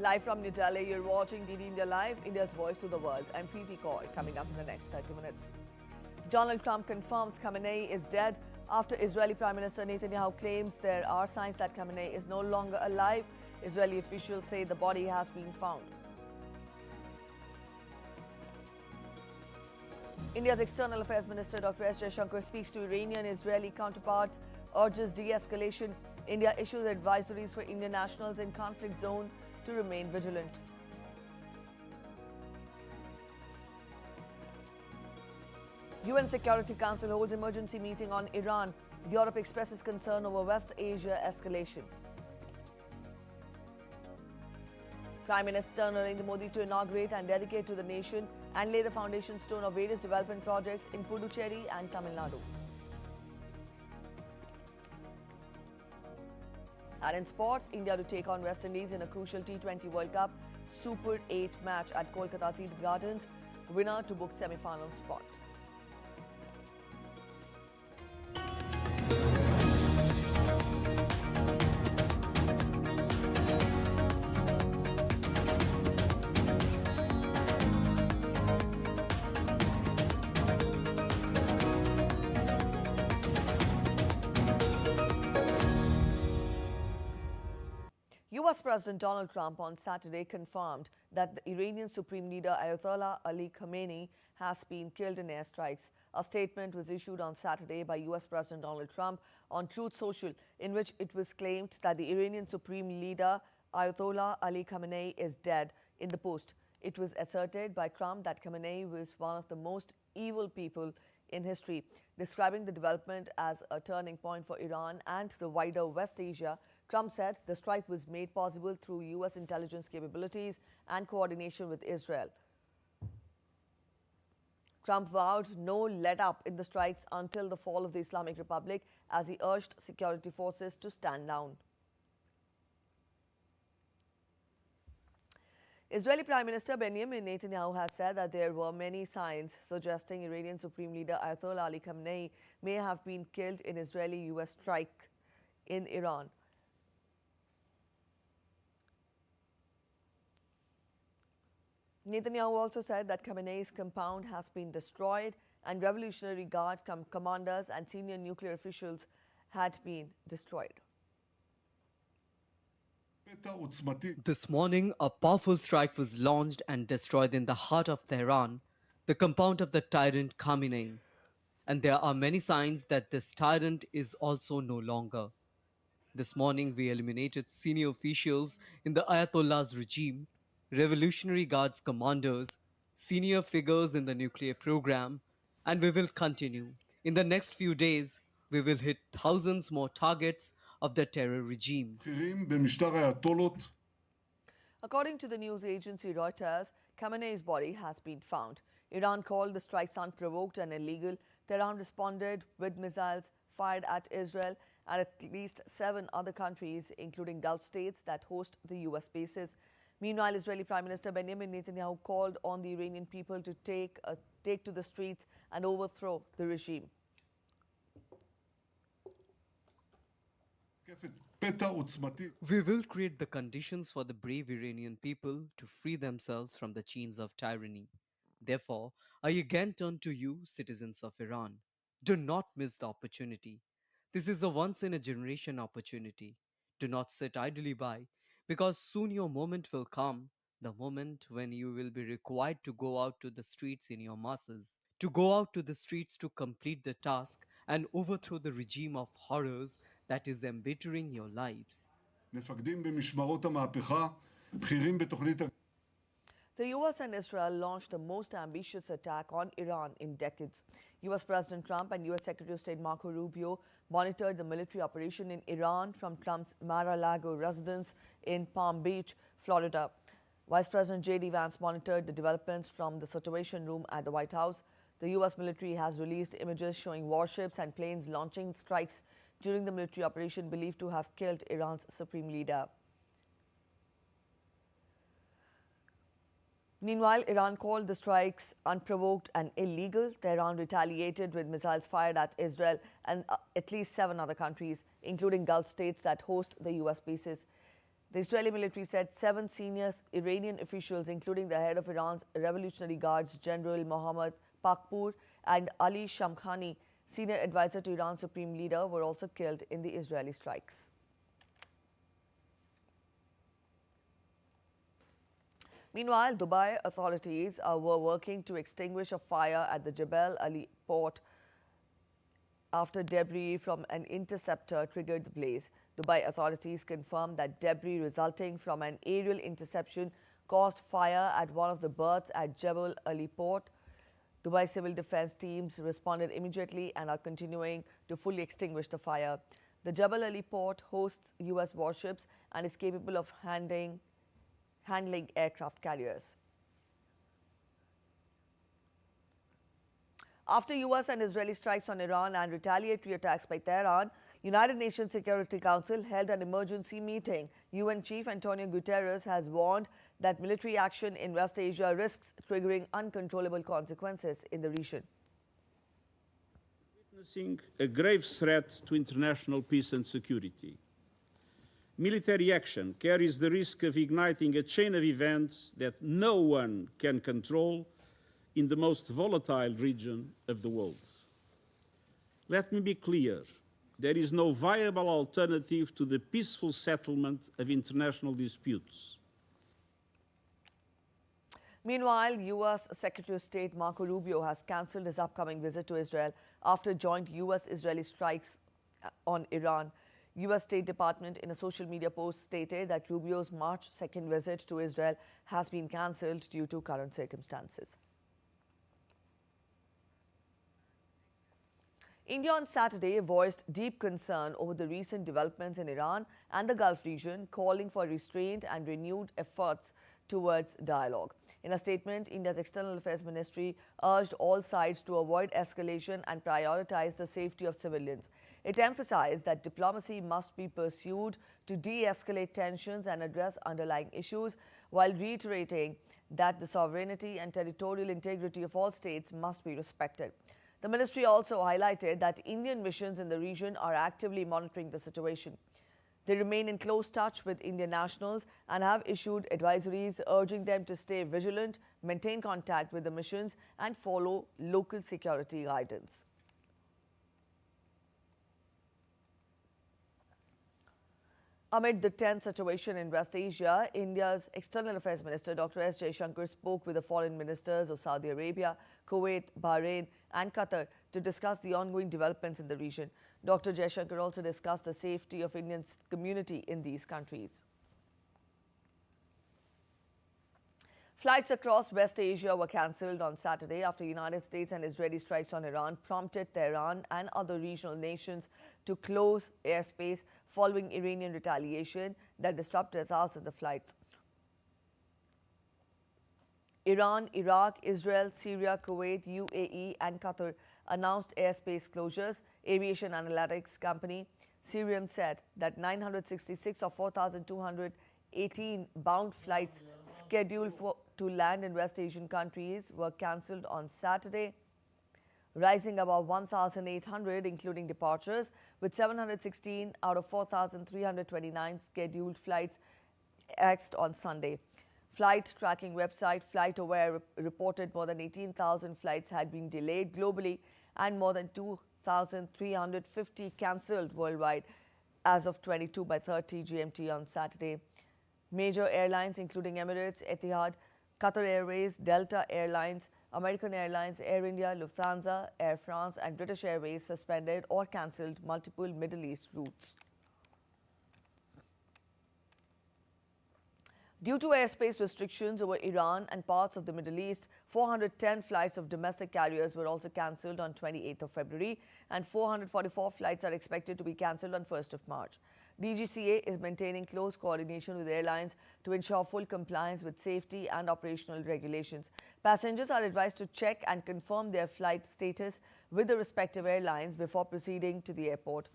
Live from New Delhi, you're watching DD India Live, India's voice to the world. I'm Preeti Kaur, coming up in the next 30 minutes. Donald Trump confirms Khamenei is dead after Israeli Prime Minister Netanyahu claims there are signs that Khamenei is no longer alive. Israeli officials say the body has been found. India's External Affairs Minister Dr. S. Jaishankar speaks to Iranian-Israeli counterparts, urges de-escalation. India issues advisories for Indian nationals in conflict zone to remain vigilant. UN Security Council holds emergency meeting on Iran. Europe expresses concern over West Asia escalation. Prime Minister Narendra Modi to inaugurate and dedicate to the nation and lay the foundation stone of various development projects in Puducherry and Tamil Nadu. And in sports, India to take on West Indies in a crucial T20 World Cup Super 8 match at Kolkata's Eden Gardens. Winner to book semi-final spot. US President Donald Trump on Saturday confirmed that the Iranian Supreme Leader Ayatollah Ali Khamenei has been killed in airstrikes. A statement was issued on Saturday by US President Donald Trump on Truth Social, in which it was claimed that the Iranian Supreme Leader Ayatollah Ali Khamenei is dead. In the post, it was asserted by Trump that Khamenei was one of the most evil people in history. Describing the development as a turning point for Iran and the wider West Asia, Trump said the strike was made possible through US intelligence capabilities and coordination with Israel. Trump vowed no let-up in the strikes until the fall of the Islamic Republic as he urged security forces to stand down. Israeli Prime Minister Benjamin Netanyahu has said that there were many signs suggesting Iranian Supreme Leader Ayatollah Ali Khamenei may have been killed in Israeli-US strike in Iran. Netanyahu also said that Khamenei's compound has been destroyed and Revolutionary Guard commanders and senior nuclear officials had been destroyed. This morning, a powerful strike was launched and destroyed in the heart of Tehran, the compound of the tyrant Khamenei. And there are many signs that this tyrant is also no longer. This morning, we eliminated senior officials in the Ayatollah's regime, Revolutionary Guards commanders, senior figures in the nuclear program, and we will continue. In the next few days, we will hit thousands more targets of the terror regime. According to the news agency Reuters, Khamenei's body has been found. Iran called the strikes unprovoked and illegal. Tehran responded with missiles fired at Israel and at least 7 other countries, including Gulf states that host the US bases. Meanwhile, Israeli Prime Minister Benjamin Netanyahu called on the Iranian people to take to the streets and overthrow the regime. We will create the conditions for the brave Iranian people to free themselves from the chains of tyranny. Therefore, I again turn to you, citizens of Iran. Do not miss the opportunity. This is a once in a generation opportunity. Do not sit idly by, because soon your moment will come, the moment when you will be required to go out to the streets in your masses, to go out to the streets to complete the task and overthrow the regime of horrors that is embittering your lives. The US and Israel launched the most ambitious attack on Iran in decades. US President Trump and US Secretary of State Marco Rubio monitored the military operation in Iran from Trump's Mar-a-Lago residence in Palm Beach, Florida. Vice President J.D. Vance monitored the developments from the Situation Room at the White House. The US military has released images showing warships and planes launching strikes during the military operation believed to have killed Iran's supreme leader. Meanwhile, Iran called the strikes unprovoked and illegal. Tehran retaliated with missiles fired at Israel and at least 7 other countries, including Gulf states that host the US bases. The Israeli military said 7 senior Iranian officials, including the head of Iran's Revolutionary Guards, General Mohammad Pakpour, and Ali Shamkhani, senior advisor to Iran's supreme leader, were also killed in the Israeli strikes. Meanwhile, Dubai authorities were working to extinguish a fire at the Jebel Ali port after debris from an interceptor triggered the blaze. Dubai authorities confirmed that debris resulting from an aerial interception caused fire at one of the berths at Jebel Ali port. Dubai civil defense teams responded immediately and are continuing to fully extinguish the fire. The Jebel Ali port hosts US warships and is capable of handling aircraft carriers. After US and Israeli strikes on Iran and retaliatory attacks by Tehran, United Nations Security Council held an emergency meeting. UN Chief Antonio Guterres has warned that military action in West Asia risks triggering uncontrollable consequences in the region. Witnessing a grave threat to international peace and security. Military action carries the risk of igniting a chain of events that no one can control in the most volatile region of the world. Let me be clear, there is no viable alternative to the peaceful settlement of international disputes. Meanwhile, U.S. Secretary of State Marco Rubio has cancelled his upcoming visit to Israel after joint U.S.-Israeli strikes on Iran. U.S. State Department in a social media post stated that Rubio's March 2nd visit to Israel has been cancelled due to current circumstances. India on Saturday voiced deep concern over the recent developments in Iran and the Gulf region, calling for restraint and renewed efforts towards dialogue. In a statement, India's External Affairs Ministry urged all sides to avoid escalation and prioritize the safety of civilians. It emphasized that diplomacy must be pursued to de-escalate tensions and address underlying issues, while reiterating that the sovereignty and territorial integrity of all states must be respected. The ministry also highlighted that Indian missions in the region are actively monitoring the situation. They remain in close touch with Indian nationals and have issued advisories urging them to stay vigilant, maintain contact with the missions, and follow local security guidance. Amid the tense situation in West Asia, India's External Affairs Minister Dr. S. Jaishankar spoke with the foreign ministers of Saudi Arabia, Kuwait, Bahrain and Qatar to discuss the ongoing developments in the region. Dr. Jaishankar also discussed the safety of Indian community in these countries. Flights across West Asia were cancelled on Saturday after United States and Israeli strikes on Iran prompted Tehran and other regional nations to close airspace following Iranian retaliation that disrupted thousands of flights. Iran, Iraq, Israel, Syria, Kuwait, UAE and Qatar announced airspace closures. Aviation analytics company Cirium said that 966 of 4,218 bound flights scheduled to land in West Asian countries were cancelled on Saturday, rising above 1,800 including departures, with 716 out of 4,329 scheduled flights axed on Sunday. Flight tracking website FlightAware reported more than 18,000 flights had been delayed globally and more than 2,350 cancelled worldwide as of 22:30 GMT on Saturday. Major airlines including Emirates, Etihad, Qatar Airways, Delta Airlines, American Airlines, Air India, Lufthansa, Air France and British Airways suspended or cancelled multiple Middle East routes. Due to airspace restrictions over Iran and parts of the Middle East, 410 flights of domestic carriers were also cancelled on 28th of February and 444 flights are expected to be cancelled on 1st of March. DGCA is maintaining close coordination with airlines to ensure full compliance with safety and operational regulations. Passengers are advised to check and confirm their flight status with the respective airlines before proceeding to the airport.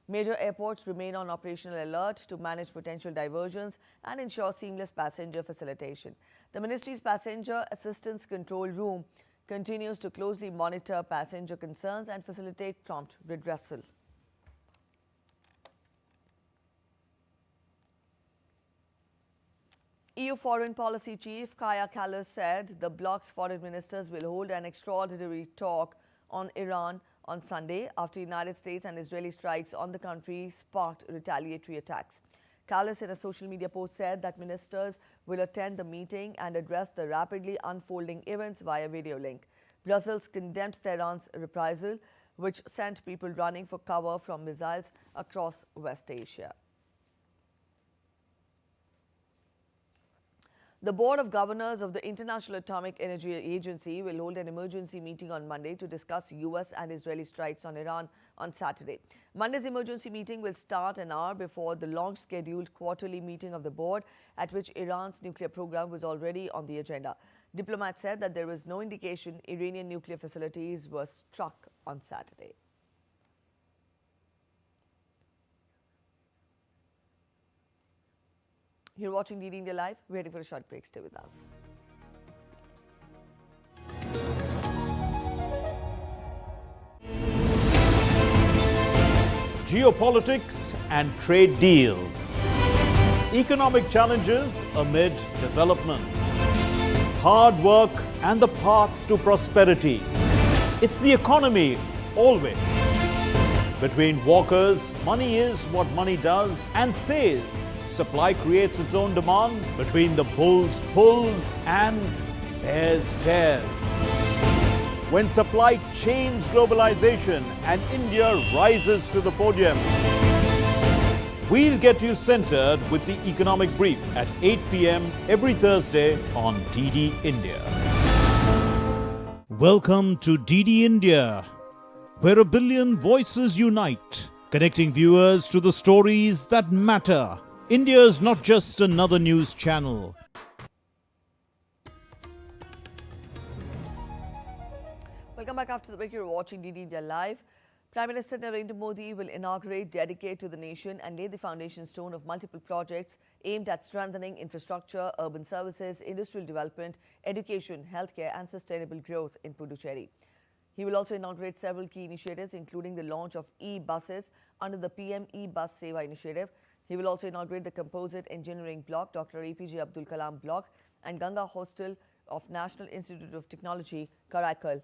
Major airports remain on operational alert to manage potential diversions and ensure seamless passenger facilitation. The Ministry's Passenger Assistance Control Room continues to closely monitor passenger concerns and facilitate prompt redressal. EU Foreign Policy Chief Kaja Kallas said the bloc's foreign ministers will hold an extraordinary talk on Iran on Sunday after United States and Israeli strikes on the country sparked retaliatory attacks. Kallas, in a social media post, said that ministers will attend the meeting and address the rapidly unfolding events via video link. Brussels condemned Tehran's reprisal, which sent people running for cover from missiles across West Asia. The Board of Governors of the International Atomic Energy Agency will hold an emergency meeting on Monday to discuss US and Israeli strikes on Iran on Saturday. Monday's emergency meeting will start an hour before the long-scheduled quarterly meeting of the board, at which Iran's nuclear program was already on the agenda. Diplomats said that there was no indication Iranian nuclear facilities were struck on Saturday. You're watching DD India Live. We're ready for a short break. Stay with us. Geopolitics and trade deals. Economic challenges amid development. Hard work and the path to prosperity. It's the economy always. Between walkers, money is what money does and says. Supply creates its own demand. Between the bulls pulls and bears tears. When supply chains globalization and India rises to the podium, we'll get you centered with the economic brief at 8 p.m. every Thursday on DD India. Welcome to DD India, where a billion voices unite, connecting viewers to the stories that matter. India is not just another news channel. Welcome back after the break. You're watching DD India Live. Prime Minister Narendra Modi will inaugurate, dedicate to the nation and lay the foundation stone of multiple projects aimed at strengthening infrastructure, urban services, industrial development, education, healthcare and sustainable growth in Puducherry. He will also inaugurate several key initiatives, including the launch of e-buses under the PM e-Bus Seva initiative. He will also inaugurate the Composite Engineering Block, Dr. APJ Abdul Kalam Block and Ganga Hostel of National Institute of Technology, Karaikal.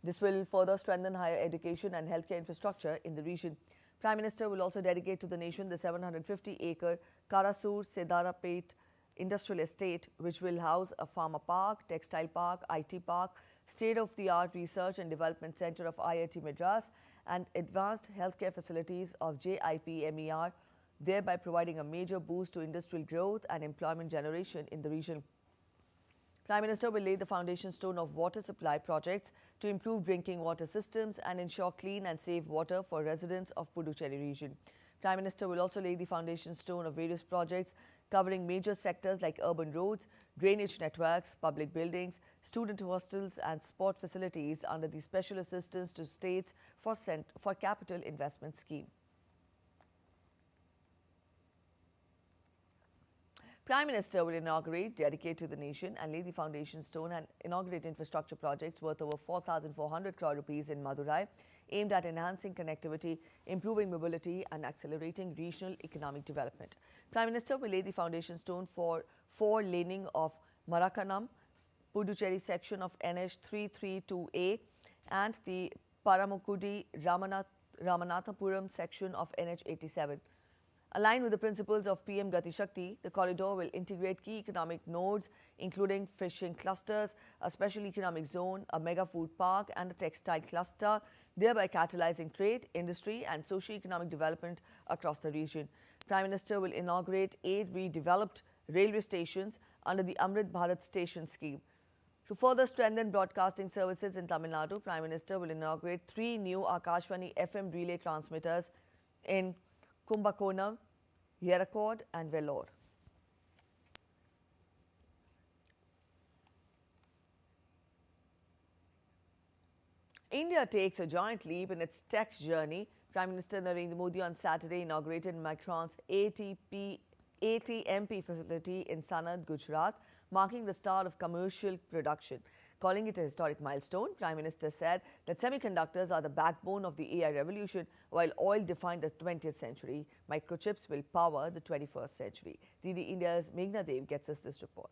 This will further strengthen higher education and healthcare infrastructure in the region. Prime Minister will also dedicate to the nation the 750-acre Karasur Sedarapet Industrial Estate, which will house a pharma park, textile park, IT park, state-of-the-art research and development center of IIT Madras and advanced healthcare facilities of JIPMER, thereby providing a major boost to industrial growth and employment generation in the region. Prime Minister will lay the foundation stone of water supply projects to improve drinking water systems and ensure clean and safe water for residents of Puducherry region. Prime Minister will also lay the foundation stone of various projects covering major sectors like urban roads, drainage networks, public buildings, student hostels and sport facilities under the Special Assistance to States for Capital Investment Scheme. Prime Minister will inaugurate, dedicate to the nation and lay the foundation stone and inaugurate infrastructure projects worth over 4,400 crore rupees in Madurai, aimed at enhancing connectivity, improving mobility and accelerating regional economic development. Prime Minister will lay the foundation stone for 4-laning of Marakanam, Puducherry section of NH 332A and the Paramukudi Ramanathapuram section of NH 87. Aligned with the principles of PM Gati Shakti, the corridor will integrate key economic nodes including fishing clusters, a special economic zone, a mega food park and a textile cluster, thereby catalyzing trade, industry and socio-economic development across the region. Prime Minister will inaugurate 8 redeveloped railway stations under the Amrit Bharat Station scheme. To further strengthen broadcasting services in Tamil Nadu, Prime Minister will inaugurate 3 new Akashvani FM relay transmitters in Kumbakonam, Yerracord and Vellore. India takes a giant leap in its tech journey. Prime Minister Narendra Modi on Saturday inaugurated Micron's ATMP facility in Sanad, Gujarat, marking the start of commercial production. Calling it a historic milestone, Prime Minister said that semiconductors are the backbone of the AI revolution, while oil defined the 20th century. Microchips will power the 21st century. DD India's Meghna Dev gets us this report.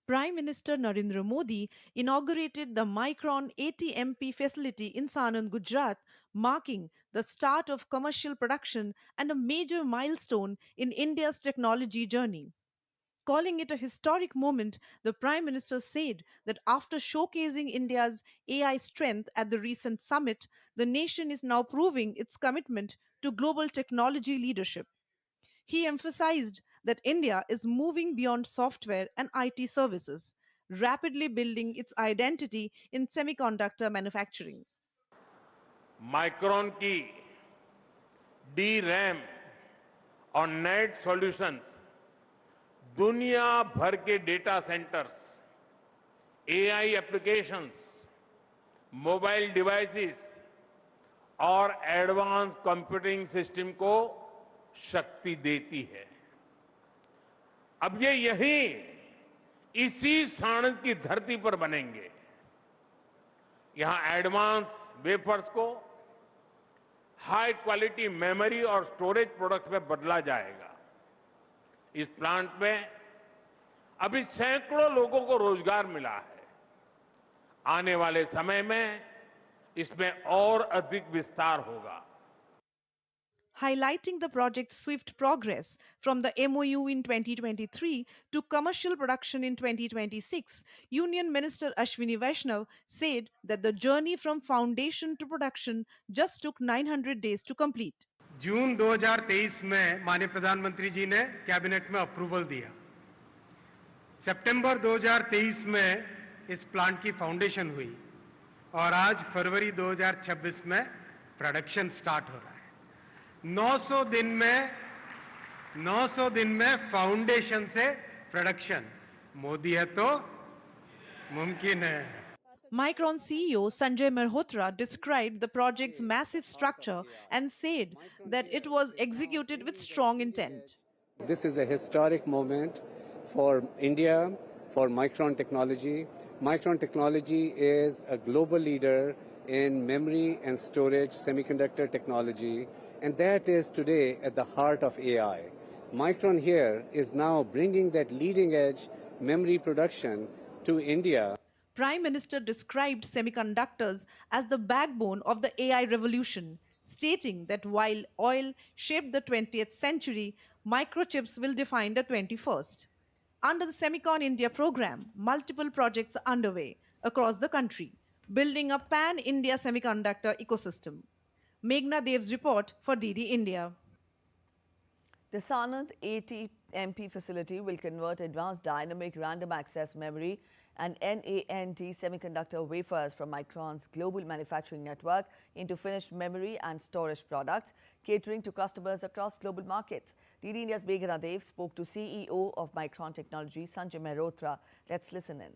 Prime Minister Narendra Modi inaugurated the Micron ATMP facility in Sanand, Gujarat, marking the start of commercial production and a major milestone in India's technology journey. Calling it a historic moment, the Prime Minister said that after showcasing India's AI strength at the recent summit, the nation is now proving its commitment to global technology leadership. He emphasized that India is moving beyond software and IT services, rapidly building its identity in semiconductor manufacturing. Micron की D RAM और net solutions दुनिया भर के data centres, AI applications, mobile devices और advance computing system को शक्ति देती है। अब ये यहीं इसी साणंद की धरती पर बनेंगे। यहां एडवांस वेफर्स को हाई क्वालिटी मेमोरी और स्टोरेज प्रोडक्ट्स में बदला जाएगा। इस प्लांट में अभी सैकड़ों लोगों को रोजगार मिला है। आने वाले समय में इसमें और अधिक विस्तार होगा। Highlighting the project's swift progress from the MOU in 2023 to commercial production in 2026, Union Minister Ashwini Vaishnav said that the journey from foundation to production just took 900 days to complete. जून 2023 में माननीय प्रधानमंत्री जी ने कैबिनेट में approval दिया। सितंबर 2023 में इस plant की foundation हुई और आज फरवरी 2026 में प्रोडक्शन स्टार्ट हो रहा है। 900 दिन में फाउंडेशन से प्रोडक्शन। मोदी है तो मुमकिन है। Micron CEO Sanjay Malhotra described the project's massive structure and said that it was executed with strong intent. This is a historic moment for India, for Micron technology. Micron technology is a global leader in memory and storage semiconductor technology, and that is today at the heart of AI. Micron here is now bringing that leading edge memory production to India. Prime Minister described semiconductors as the backbone of the AI revolution, stating that while oil shaped the 20th century, microchips will define the 21st. Under the Semicon India program, multiple projects are underway across the country, building a pan-India semiconductor ecosystem. Meghna Dev's report for DD India. The Sanand ATMP facility will convert advanced dynamic random access memory and NAND semiconductor wafers from Micron's global manufacturing network into finished memory and storage products, catering to customers across global markets. DD India's Meghna Dev spoke to CEO of Micron Technology, Sanjay Malhotra. Let's listen in.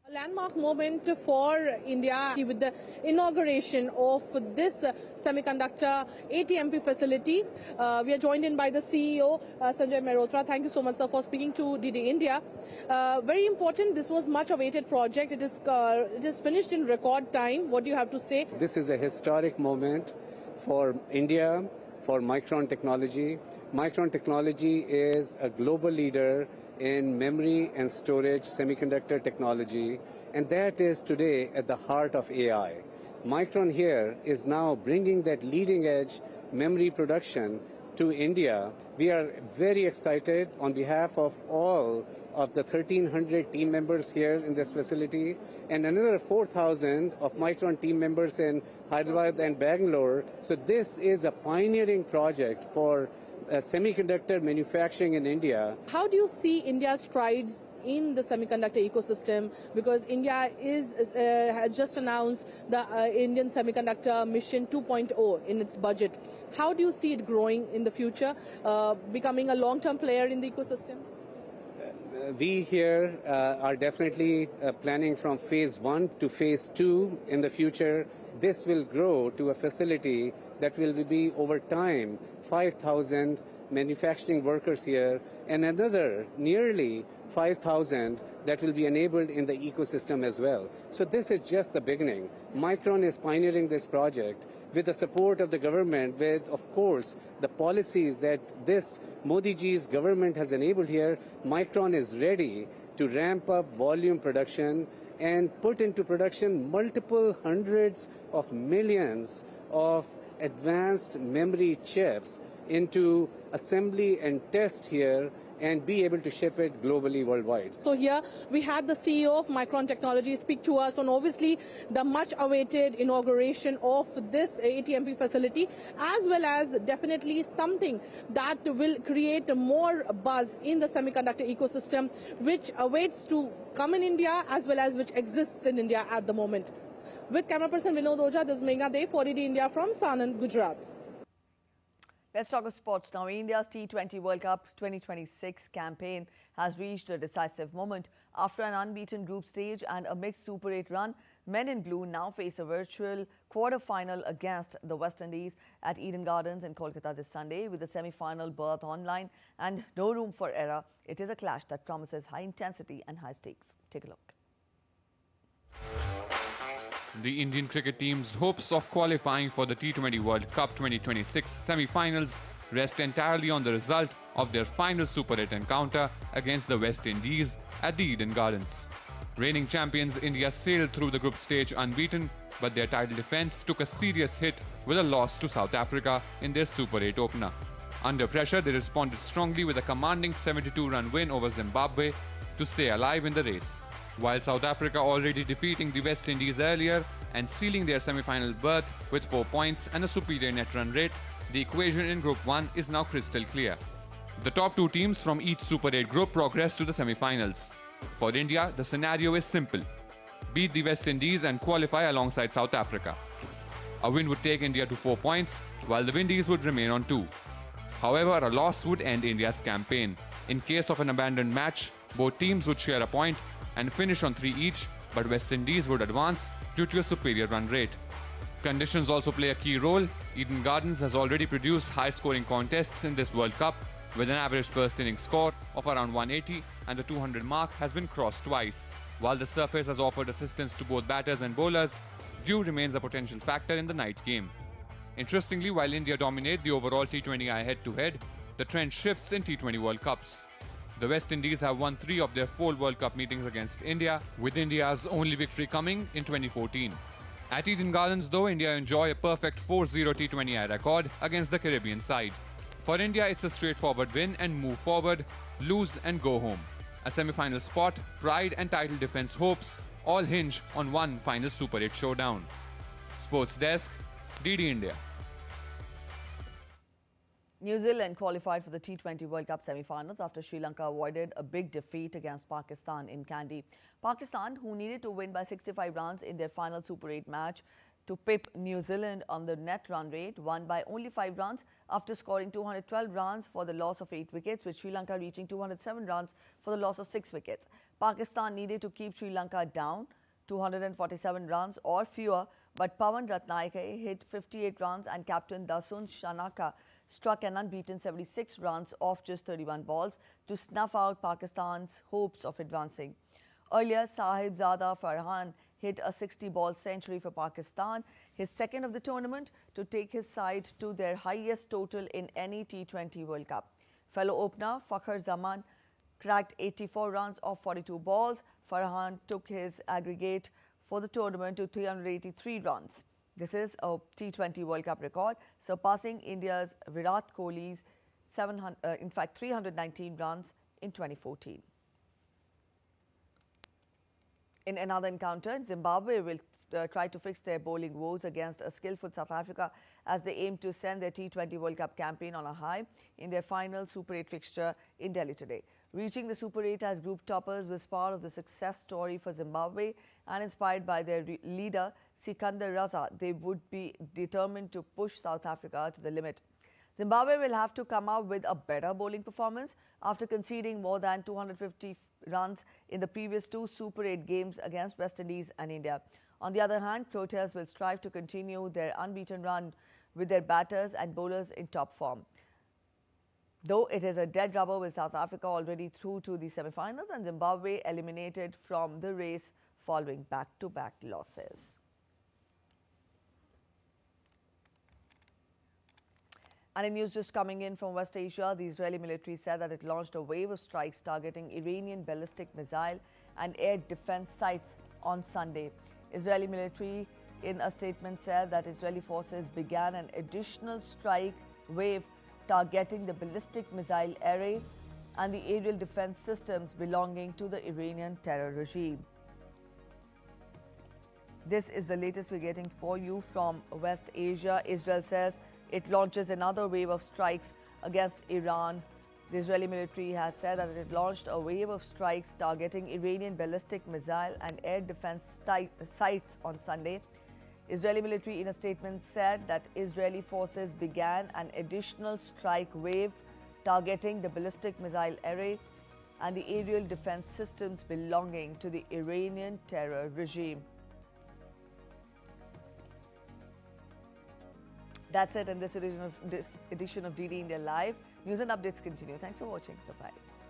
A landmark moment for India with the inauguration of this semiconductor ATMP facility. We are joined in by the CEO, Sanjay Malhotra. Thank you so much, sir, for speaking to DD India. Very important. This was much awaited project. It is finished in record time. What do you have to say? This is a historic moment for India, for Micron technology. Micron technology is a global leader in memory and storage semiconductor technology, and that is today at the heart of AI. Micron here is now bringing that leading edge memory production to India. We are very excited on behalf of all of the 1,300 team members here in this facility and another 4,000 of Micron team members in Hyderabad and Bangalore. So this is a pioneering project for semiconductor manufacturing in India. How do you see India's strides in the semiconductor ecosystem? Because India has just announced the Indian Semiconductor Mission 2.0 in its budget. How do you see it growing in the future, becoming a long-term player in the ecosystem? We here are definitely planning from phase 1 to phase 2 in the future. This will grow to a facility that will be over time 5,000 manufacturing workers here, and another nearly 5,000 that will be enabled in the ecosystem as well. So this is just the beginning. Micron is pioneering this project with the support of the government, with, of course, the policies that this Modi ji's government has enabled here. Micron is ready to ramp up volume production and put into production multiple hundreds of millions of advanced memory chips into assembly and test here and be able to ship it globally worldwide. So here we had the CEO of Micron Technology speak to us on obviously the much awaited inauguration of this ATMP facility, as well as definitely something that will create more buzz in the semiconductor ecosystem, which awaits to come in India as well as which exists in India at the moment. With camera person Vinod Oja, this is Megha Dev for ED India from Sanand, Gujarat. Let's talk of sports now. India's T20 World Cup 2026 campaign has reached a decisive moment. After an unbeaten group stage and a mixed Super 8 run, Men in Blue now face a virtual quarter-final against the West Indies at Eden Gardens in Kolkata this Sunday. With the semi-final berth online and no room for error, it is a clash that promises high intensity and high stakes. Take a look. The Indian cricket team's hopes of qualifying for the T20 World Cup 2026 semi-finals rest entirely on the result of their final Super 8 encounter against the West Indies at the Eden Gardens. Reigning champions India sailed through the group stage unbeaten, but their title defence took a serious hit with a loss to South Africa in their Super 8 opener. Under pressure, they responded strongly with a commanding 72-run win over Zimbabwe to stay alive in the race. While South Africa already defeating the West Indies earlier and sealing their semi-final berth with 4 points and a superior net run rate, the equation in Group 1 is now crystal clear. The top two teams from each Super 8 group progress to the semi-finals. For India, the scenario is simple: beat the West Indies and qualify alongside South Africa. A win would take India to 4 points, while the Windies would remain on 2. However, a loss would end India's campaign. In case of an abandoned match, both teams would share a point and finish on 3 each, but West Indies would advance due to a superior run rate. Conditions also play a key role. Eden Gardens has already produced high-scoring contests in this World Cup, with an average first innings score of around 180, and the 200 mark has been crossed twice. While the surface has offered assistance to both batters and bowlers, dew remains a potential factor in the night game. Interestingly, while India dominate the overall T20I head-to-head, the trend shifts in T20 World Cups. The West Indies have won 3 of their 4 World Cup meetings against India, with India's only victory coming in 2014. At Eden Gardens, though, India enjoy a perfect 4-0 T20I record against the Caribbean side. For India, it's a straightforward win and move forward, lose and go home. A semi-final spot, pride and title defence hopes all hinge on one final Super 8 showdown. Sports Desk, DD India. New Zealand qualified for the T20 World Cup semi-finals after Sri Lanka avoided a big defeat against Pakistan in Kandy. Pakistan, who needed to win by 65 runs in their final Super 8 match to pip New Zealand on the net run rate, won by only 5 runs after scoring 212 runs for the loss of 8 wickets, with Sri Lanka reaching 207 runs for the loss of 6 wickets. Pakistan needed to keep Sri Lanka down 247 runs or fewer, but Pawan Ratnayake hit 58 runs and captain Dasun Shanaka struck an unbeaten 76 runs off just 31 balls to snuff out Pakistan's hopes of advancing. Earlier, Sahibzada Farhan hit a 60-ball century for Pakistan, his second of the tournament, to take his side to their highest total in any T20 World Cup. Fellow opener Fakhar Zaman cracked 84 runs off 42 balls. Farhan took his aggregate for the tournament to 383 runs. This is a T20 World Cup record, surpassing India's Virat Kohli's 319 runs in 2014. In another encounter, Zimbabwe will try to fix their bowling woes against a skillful South Africa as they aim to send their T20 World Cup campaign on a high in their final Super 8 fixture in Delhi today. Reaching the Super 8 as group toppers was part of the success story for Zimbabwe, and inspired by their leader Sikandar Raza, they would be determined to push South Africa to the limit. Zimbabwe will have to come out with a better bowling performance after conceding more than 250 runs in the previous 2 Super 8 games against West Indies and India. On the other hand, Proteas will strive to continue their unbeaten run with their batters and bowlers in top form. Though it is a dead rubber with South Africa already through to the semi-finals and Zimbabwe eliminated from the race following back-to-back losses. And in news just coming in from West Asia, the Israeli military said that it launched a wave of strikes targeting Iranian ballistic missile and air defense sites on Sunday. Israeli military in a statement said that Israeli forces began an additional strike wave targeting the ballistic missile array and the aerial defense systems belonging to the Iranian terror regime. This is the latest we're getting for you from West Asia. Israel says it launches another wave of strikes against Iran. The Israeli military has said that it launched a wave of strikes targeting Iranian ballistic missile and air defense sites on Sunday. Israeli military in a statement said that Israeli forces began an additional strike wave targeting the ballistic missile array and the aerial defense systems belonging to the Iranian terror regime. That's it in this edition of DD India Live. News and updates continue. Thanks for watching. Bye-bye.